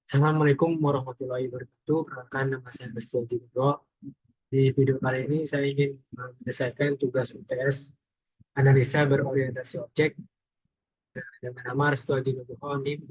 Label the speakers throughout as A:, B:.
A: Assalamualaikum warahmatullahi wabarakatuh. Perkenalkan nama saya Restu Bro. Di video kali ini saya ingin menyelesaikan tugas UTS analisa berorientasi objek dengan nama Restu Nugroho NIM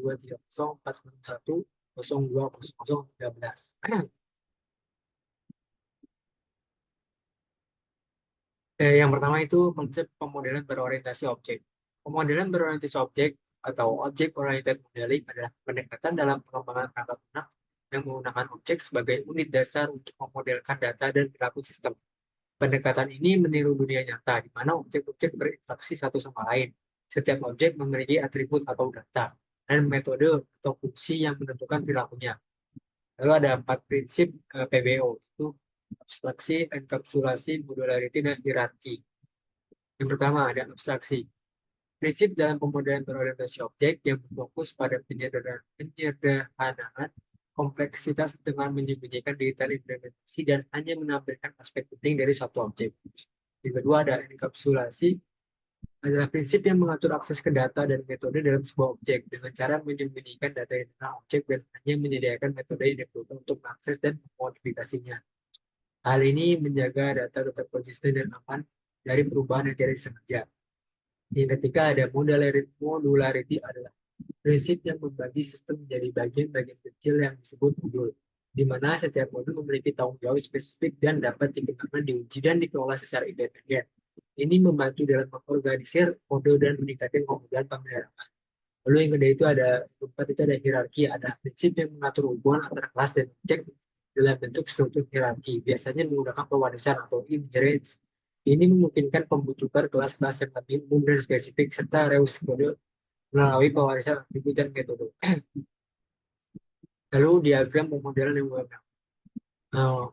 A: 23040102013. Yang pertama itu konsep pemodelan berorientasi objek. Pemodelan berorientasi objek atau object oriented modeling adalah pendekatan dalam pengembangan perangkat lunak yang menggunakan objek sebagai unit dasar untuk memodelkan data dan perilaku sistem. Pendekatan ini meniru dunia nyata, di mana objek-objek berinteraksi satu sama lain. Setiap objek memiliki atribut atau data, dan metode atau fungsi yang menentukan perilakunya. Lalu ada 4 prinsip PBO, itu abstraksi, enkapsulasi, modularity, dan hierarki. Yang pertama ada abstraksi. Prinsip dalam pemodelan berorientasi objek yang berfokus pada penyederhanaan kompleksitas dengan menyembunyikan detail implementasi dan hanya menampilkan aspek penting dari satu objek. Yang kedua ada enkapsulasi, adalah prinsip yang mengatur akses ke data dan metode dalam sebuah objek dengan cara menyembunyikan data internal objek dan hanya menyediakan metode yang diperlukan untuk mengakses dan memodifikasinya. Hal ini menjaga data tetap konsisten dan aman dari perubahan yang tidak disengaja. Yang ketiga ada modularity adalah prinsip yang membagi sistem menjadi bagian-bagian kecil yang disebut modul, di mana setiap modul memiliki tanggung jawab spesifik dan dapat dikembangkan, diuji, dan dikelola secara independen. Ini membantu dalam mengorganisir kode dan meningkatkan kemudahan pemeliharaan. Lalu yang kedua itu ada keempat itu ada hierarki, ada prinsip yang mengatur hubungan antara kelas dan objek dalam bentuk struktur hierarki, biasanya menggunakan pewarisan atau inheritance. Ini memungkinkan pembentukan kelas-kelas yang lebih umum dan spesifik serta reus kode melalui pewarisan atribut dan metode. Lalu diagram pemodelan yang UML.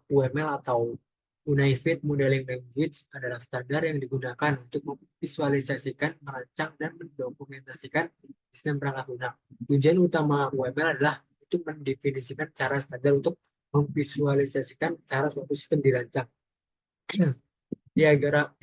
A: UML atau Unified Modeling Language adalah standar yang digunakan untuk memvisualisasikan, merancang, dan mendokumentasikan sistem perangkat lunak. Tujuan utama UML adalah untuk mendefinisikan cara standar untuk memvisualisasikan cara suatu sistem dirancang. Diagram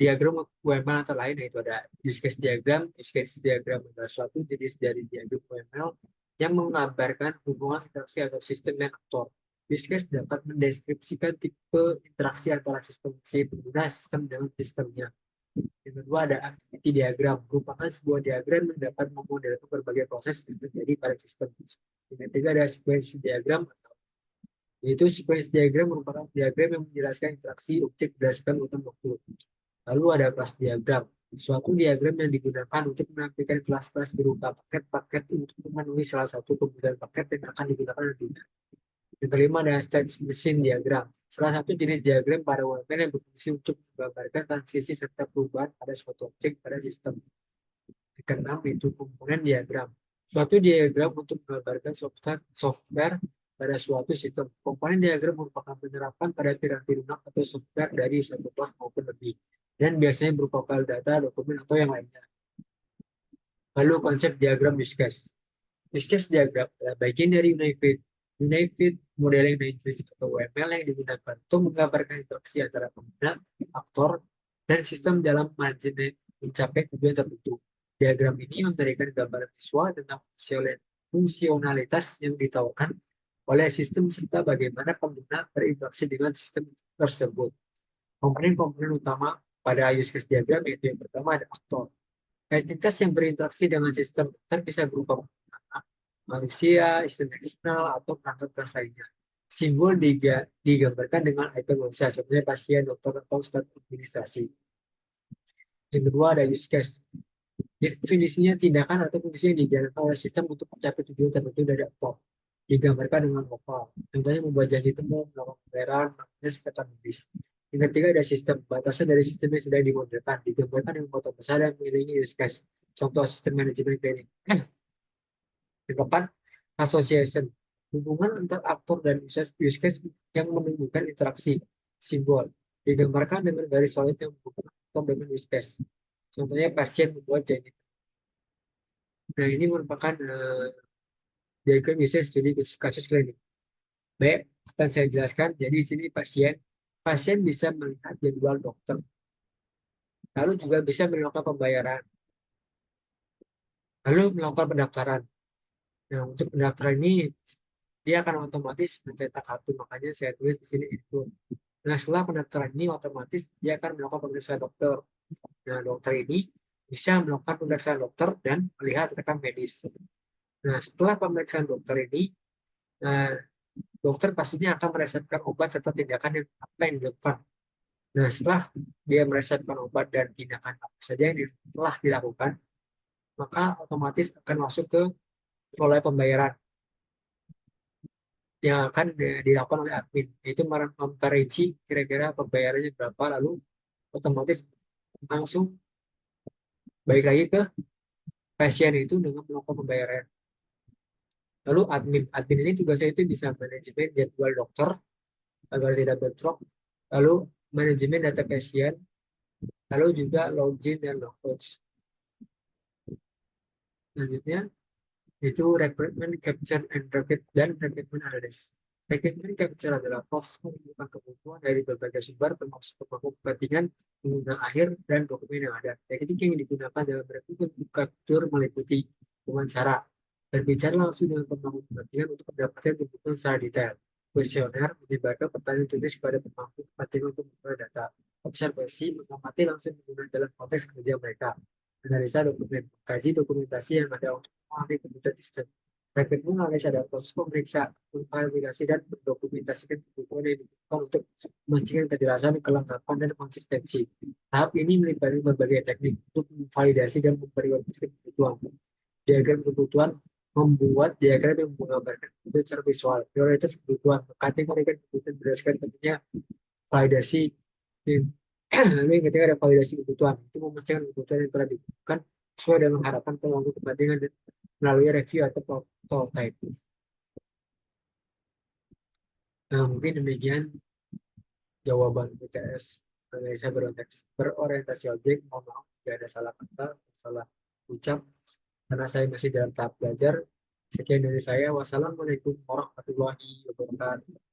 A: UML antara lain yaitu ada use case diagram. Use case diagram adalah suatu jenis dari diagram UML yang menggambarkan hubungan interaksi atau sistem dan aktor. Use case dapat mendeskripsikan tipe interaksi antara sistem si pengguna sistem dengan sistemnya. Yang kedua ada activity diagram, merupakan sebuah diagram yang dapat memodelkan berbagai proses yang terjadi pada sistem. Yang ketiga ada sequence diagram, yaitu sequence diagram merupakan diagram yang menjelaskan interaksi objek berdasarkan urutan waktu. Lalu ada kelas diagram, suatu diagram yang digunakan untuk menampilkan kelas-kelas berupa paket-paket untuk memenuhi salah satu kebutuhan paket yang akan digunakan nantinya. Yang kelima ada state machine diagram, salah satu jenis diagram pada UML yang berfungsi untuk menggambarkan transisi serta perubahan pada suatu objek pada sistem. Yang keenam itu komponen diagram, suatu diagram untuk menggambarkan software pada suatu sistem. Komponen diagram merupakan penerapan pada piranti lunak atau software dari satu kelas maupun lebih, dan biasanya berupa file data, dokumen, atau yang lainnya. Lalu konsep diagram use case. Use case diagram adalah bagian dari Unified Modeling Language atau UML yang digunakan untuk menggambarkan interaksi antara pengguna, aktor, dan sistem dalam margin mencapai tujuan tertentu. Diagram ini memberikan gambaran visual tentang fungsionalitas yang ditawarkan oleh sistem serta bagaimana pengguna berinteraksi dengan sistem tersebut. Komponen-komponen utama pada use case diagram yaitu yang pertama ada aktor. Entitas yang berinteraksi dengan sistem bisa berupa manusia, sistem eksternal, atau perangkat kelas lainnya. Simbol digambarkan dengan icon manusia, contohnya pasien, dokter, atau staf administrasi. Yang kedua ada use case. Definisinya tindakan atau fungsi yang dijalankan oleh sistem untuk mencapai tujuan tertentu dari aktor. Digambarkan dengan oval. Contohnya membuat janji temu, melakukan pembayaran, melakukan serta medis. Yang ketiga ada sistem. Batasan dari sistem yang sedang dimodelkan. Digambarkan dengan foto besar dan mengelilingi use case. Contoh sistem manajemen klinik. Yang keempat, association. Hubungan antar aktor dan use case yang menunjukkan interaksi. Simbol. Digambarkan dengan garis solid yang menghubungkan aktor dengan use case. Contohnya pasien membuat janji. Nah, ini merupakan diagram usage studi kasus klinik. Baik, akan saya jelaskan. Jadi di sini pasien bisa melihat jadwal dokter. Lalu juga bisa melakukan pembayaran. Lalu melakukan pendaftaran. Nah, untuk pendaftaran ini dia akan otomatis mencetak kartu, makanya saya tulis di sini input. Nah, setelah pendaftaran ini otomatis dia akan melakukan pemeriksaan dokter. Nah, dokter ini bisa melakukan pemeriksaan dokter dan melihat rekam medis. Nah, setelah pemeriksaan dokter ini, nah, dokter pastinya akan meresepkan obat serta tindakan yang apa yang dilakukan. Nah, setelah dia meresepkan obat dan tindakan apa saja yang telah dilakukan, maka otomatis akan masuk ke pola pembayaran yang akan dilakukan oleh admin. Itu memperinci kira-kira pembayarannya berapa, lalu otomatis langsung balik lagi ke pasien itu dengan melakukan pembayaran. Lalu admin ini tugasnya itu bisa manajemen jadwal dokter agar tidak bentrok, lalu manajemen data pasien, lalu juga login dan logout. Selanjutnya itu recruitment, capture, and dan recruitment analysis. Recruitment capture adalah proses mengumpulkan kebutuhan dari berbagai sumber termasuk pemangku kepentingan, pengguna akhir, dan dokumen yang ada. Teknik yang digunakan dalam rekrutmen capture meliputi wawancara, berbicara langsung dengan pemangku kepentingan untuk mendapatkan kebutuhan secara detail. Kuesioner menyebarkan pertanyaan tulis kepada pemangku kepentingan untuk memperoleh data. Observasi mengamati langsung menggunakan dalam konteks kerja mereka. Analisa dokumen, kaji dokumentasi yang ada untuk memahami kebutuhan sistem. Rekrutmen menganalisa dan proses pemeriksaan, mengklarifikasi dan mendokumentasikan kebutuhan yang dibutuhkan untuk memastikan kejelasan, kelengkapan, dan konsistensi. Tahap ini melibatkan berbagai teknik untuk memvalidasi dan memprioritaskan kebutuhan. Diagram kebutuhan membuat diagram yang menggambarkan kebutuhan secara visual. Prioritas kebutuhan, mengkategorikan kebutuhan berdasarkan tentunya validasi. Lalu yang ketiga ada validasi kebutuhan. Itu memastikan kebutuhan yang telah dibutuhkan sesuai dengan harapan pemangku kepentingan melalui review atau prototype. Nah, mungkin demikian jawaban PTS analisa berorientasi objek. Mohon maaf jika ada salah kata, salah ucap, karena saya masih dalam tahap belajar. Sekian dari saya. Wassalamualaikum warahmatullahi wabarakatuh.